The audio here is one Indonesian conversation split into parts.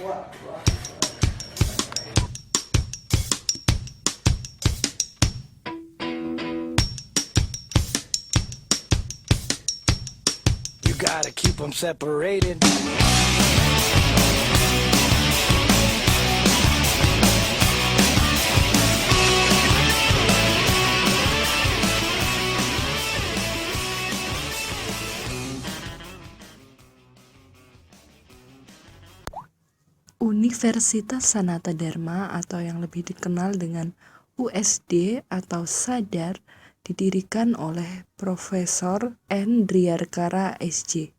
You gotta keep them separated. Universitas Sanata Dharma atau yang lebih dikenal dengan USD atau Sadar didirikan oleh Profesor N. Driarkara SJ.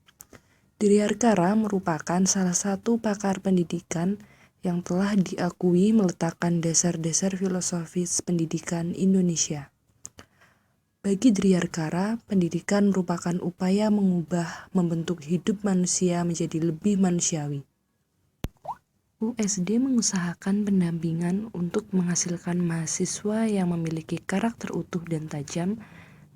Driarkara merupakan salah satu pakar pendidikan yang telah diakui meletakkan dasar-dasar filosofis pendidikan Indonesia. Bagi Driarkara, pendidikan merupakan upaya mengubah membentuk hidup manusia menjadi lebih manusiawi. USD mengusahakan pendampingan untuk menghasilkan mahasiswa yang memiliki karakter utuh dan tajam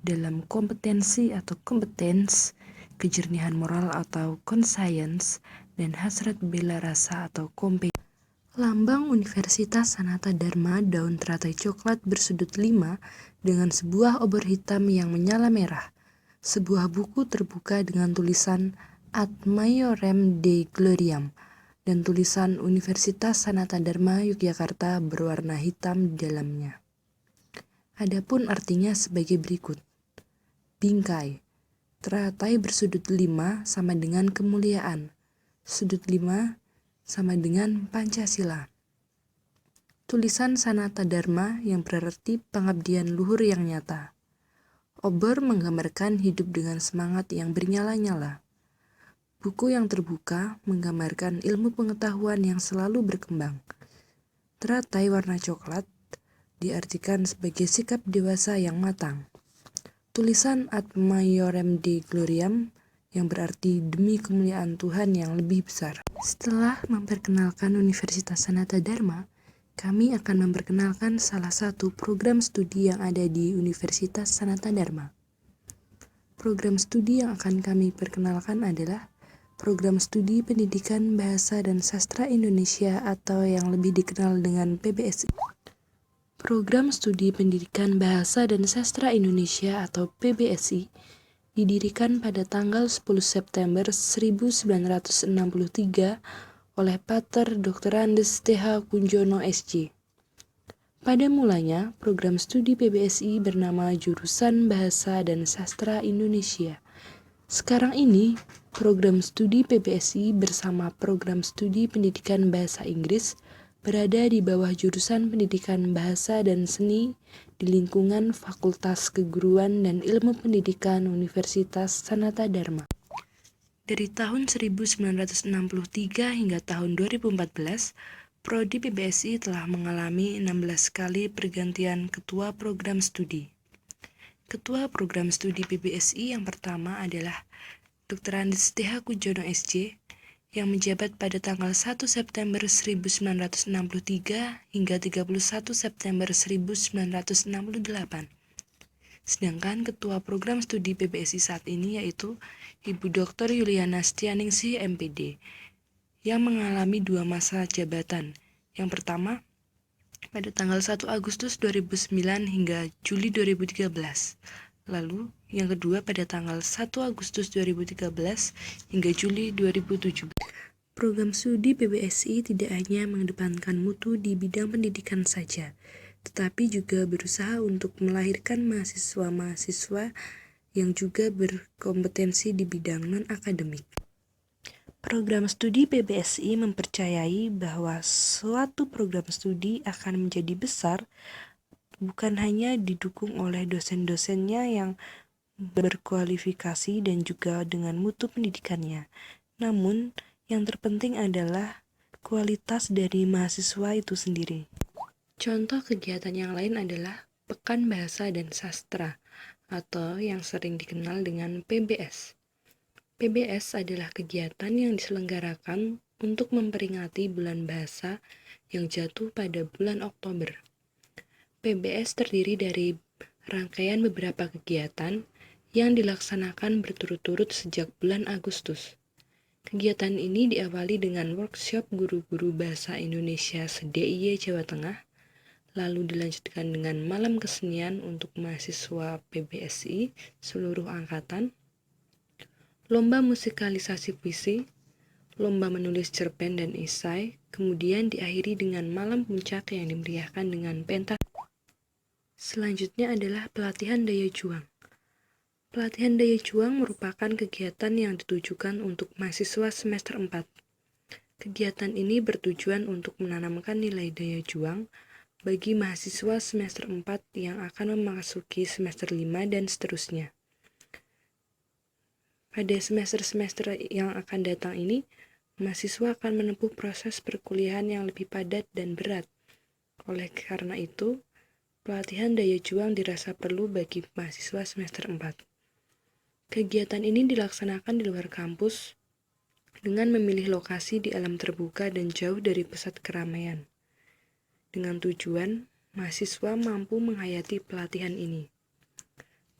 dalam kompetensi atau competence, kejernihan moral atau conscience, dan hasrat bela rasa atau compassion. Lambang Universitas Sanata Dharma daun teratai coklat bersudut 5 dengan sebuah obor hitam yang menyala merah. Sebuah buku terbuka dengan tulisan Ad Maiorem Dei Gloriam dan tulisan Universitas Sanata Dharma Yogyakarta berwarna hitam di dalamnya. Adapun artinya sebagai berikut. Bingkai. Teratai bersudut 5 sama dengan kemuliaan. Sudut 5 sama dengan Pancasila. Tulisan Sanata Dharma yang berarti pengabdian luhur yang nyata. Obor menggambarkan hidup dengan semangat yang bernyala-nyala. Buku yang terbuka menggambarkan ilmu pengetahuan yang selalu berkembang. Teratai warna coklat diartikan sebagai sikap dewasa yang matang. Tulisan Ad Maiorem Dei Gloriam yang berarti demi kemuliaan Tuhan yang lebih besar. Setelah memperkenalkan Universitas Sanata Dharma, kami akan memperkenalkan salah satu program studi yang ada di Universitas Sanata Dharma. Program studi yang akan kami perkenalkan adalah Program Studi Pendidikan Bahasa dan Sastra Indonesia atau yang lebih dikenal dengan PBSI. Program Studi Pendidikan Bahasa dan Sastra Indonesia atau PBSI didirikan pada tanggal 10 September 1963 oleh Pater Dr. Andes T.H. Kunjono SJ. Pada mulanya, program studi PBSI bernama Jurusan Bahasa dan Sastra Indonesia. Sekarang ini, program studi PBSI bersama program studi pendidikan bahasa Inggris berada di bawah jurusan pendidikan bahasa dan seni di lingkungan Fakultas Keguruan dan Ilmu Pendidikan Universitas Sanata Dharma. Dari tahun 1963 hingga tahun 2014, Prodi PBSI telah mengalami 16 kali pergantian ketua program studi. Ketua program studi PBSI yang pertama adalah Dr. Andes T.H. Kunjono SJ yang menjabat pada tanggal 1 September 1963 hingga 31 September 1968. Sedangkan ketua program studi PBSI saat ini yaitu Ibu Dr. Yuliana Stianingsih MPD yang mengalami 2 masa jabatan. Yang pertama pada tanggal 1 Agustus 2009 hingga Juli 2013. Lalu yang kedua pada tanggal 1 Agustus 2013 hingga Juli 2017. Program studi PBSI tidak hanya mengedepankan mutu di bidang pendidikan saja, tetapi juga berusaha untuk melahirkan mahasiswa-mahasiswa yang juga berkompetensi di bidang non-akademik. Program studi PBSI mempercayai bahwa suatu program studi akan menjadi besar bukan hanya didukung oleh dosen-dosennya yang berkualifikasi dan juga dengan mutu pendidikannya, namun yang terpenting adalah kualitas dari mahasiswa itu sendiri. Contoh kegiatan yang lain adalah Pekan Bahasa dan Sastra atau yang sering dikenal dengan PBS. PBS adalah kegiatan yang diselenggarakan untuk memperingati bulan bahasa yang jatuh pada bulan Oktober. PBS terdiri dari rangkaian beberapa kegiatan yang dilaksanakan berturut-turut sejak bulan Agustus. Kegiatan ini diawali dengan workshop guru-guru bahasa Indonesia se-DIY Jawa Tengah, lalu dilanjutkan dengan malam kesenian untuk mahasiswa PBSI seluruh angkatan, lomba musikalisasi puisi, lomba menulis cerpen dan esai, kemudian diakhiri dengan malam puncak yang dimeriahkan dengan pentas. Selanjutnya adalah pelatihan daya juang. Pelatihan daya juang merupakan kegiatan yang ditujukan untuk mahasiswa semester 4. Kegiatan ini bertujuan untuk menanamkan nilai daya juang bagi mahasiswa semester 4 yang akan memasuki semester 5 dan seterusnya. Pada semester-semester yang akan datang ini, mahasiswa akan menempuh proses perkuliahan yang lebih padat dan berat. Oleh karena itu, pelatihan daya juang dirasa perlu bagi mahasiswa semester 4. Kegiatan ini dilaksanakan di luar kampus dengan memilih lokasi di alam terbuka dan jauh dari pusat keramaian. Dengan tujuan, mahasiswa mampu menghayati pelatihan ini.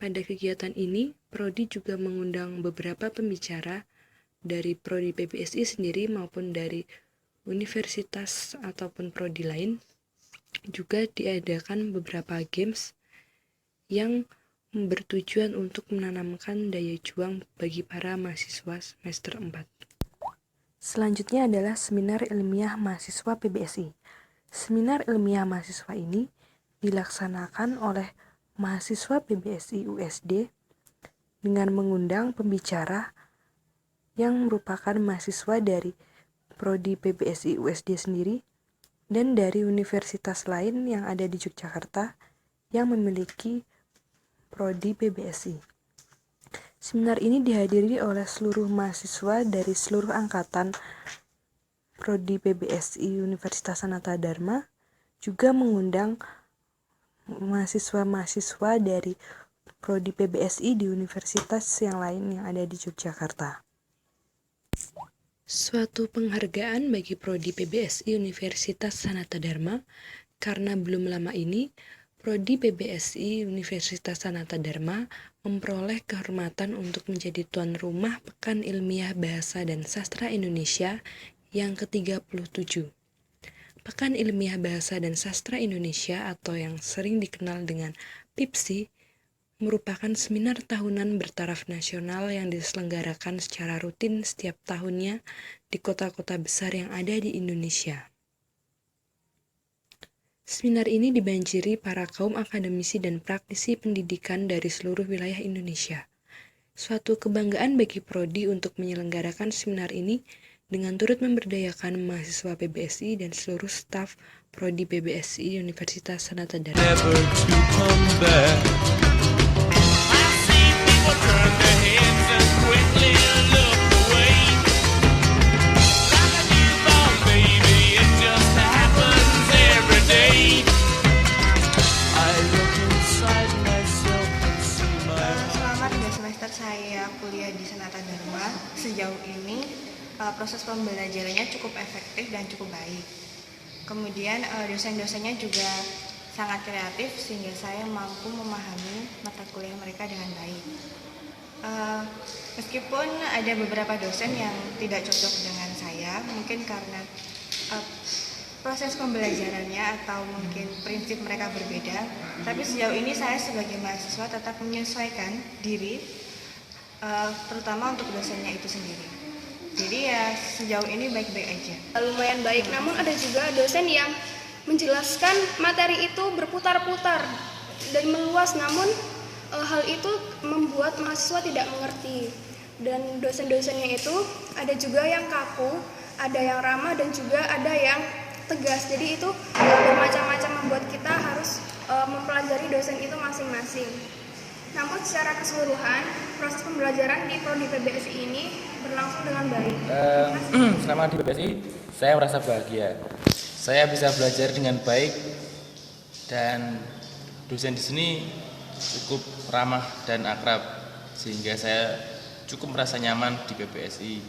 Pada kegiatan ini, Prodi juga mengundang beberapa pembicara dari Prodi PBSI sendiri maupun dari universitas ataupun prodi lain. Juga diadakan beberapa games yang bertujuan untuk menanamkan daya juang bagi para mahasiswa semester 4. Selanjutnya adalah seminar ilmiah mahasiswa PBSI. Seminar ilmiah mahasiswa ini dilaksanakan oleh mahasiswa PBSI USD dengan mengundang pembicara yang merupakan mahasiswa dari Prodi PBSI USD sendiri dan dari universitas lain yang ada di Yogyakarta yang memiliki Prodi PBSI. Seminar ini dihadiri oleh seluruh mahasiswa dari seluruh angkatan Prodi PBSI Universitas Sanata Dharma, juga mengundang mahasiswa-mahasiswa dari Prodi PBSI di universitas yang lain yang ada di Yogyakarta. Suatu penghargaan bagi Prodi PBSI Universitas Sanata Dharma karena belum lama ini Prodi PBSI Universitas Sanata Dharma memperoleh kehormatan untuk menjadi tuan rumah Pekan Ilmiah Bahasa dan Sastra Indonesia yang ke-37. Pekan Ilmiah Bahasa dan Sastra Indonesia atau yang sering dikenal dengan PIPSI merupakan seminar tahunan bertaraf nasional yang diselenggarakan secara rutin setiap tahunnya di kota-kota besar yang ada di Indonesia. Seminar ini dibanjiri para kaum akademisi dan praktisi pendidikan dari seluruh wilayah Indonesia. Suatu kebanggaan bagi Prodi untuk menyelenggarakan seminar ini dengan turut memberdayakan mahasiswa PBSI dan seluruh staf Prodi PBSI Universitas Sanata Dharma. Saya kuliah di Sanata Dharma. Sejauh ini proses pembelajarannya cukup efektif dan cukup baik. Kemudian dosen-dosennya juga sangat kreatif sehingga saya mampu memahami mata kuliah mereka dengan baik. Meskipun ada beberapa dosen yang tidak cocok dengan saya, mungkin karena proses pembelajarannya atau mungkin prinsip mereka berbeda, tapi sejauh ini saya sebagai mahasiswa tetap menyesuaikan diri terutama untuk dosennya itu sendiri. Jadi ya sejauh ini baik-baik aja. Lumayan baik, namun ada juga dosen yang menjelaskan materi itu berputar-putar dan meluas, namun hal itu membuat mahasiswa tidak mengerti. Dan dosen-dosennya itu ada juga yang kaku, ada yang ramah dan juga ada yang tegas. Jadi itu bermacam-macam membuat kita harus mempelajari dosen itu masing-masing. Namun secara keseluruhan, proses pembelajaran di Prodi PBSI ini berlangsung dengan baik. Selama di PBSI, saya merasa bahagia. Saya bisa belajar dengan baik dan dosen di sini cukup ramah dan akrab, sehingga saya cukup merasa nyaman di PBSI.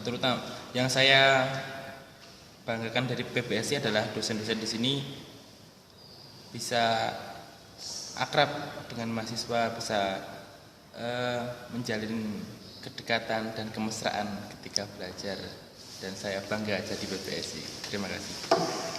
Terutama yang saya banggakan dari PBSI adalah dosen-dosen di sini bisa akrab dengan mahasiswa, bisa menjalin kedekatan dan kemesraan ketika belajar, dan saya bangga jadi BPSI. Terima kasih.